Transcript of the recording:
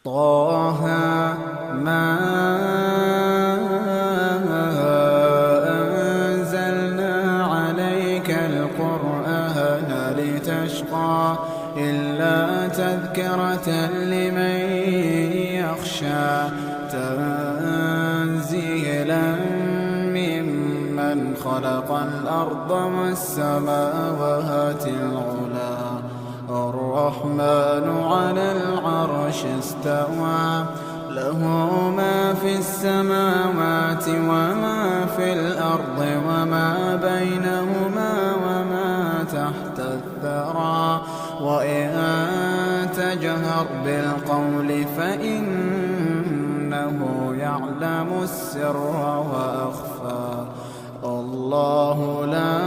طه ما أنزلنا عليك القرآن لتشقى إلا تذكرة لمن يخشى تنزيلا ممن خلق الأرض والسماوات العلى الرحمن على العرش استوى له ما في السماوات وما في الأرض وما بينهما وما تحت الثرى وإن تجهر بالقول فإنه يعلم السر وأخفى الله لا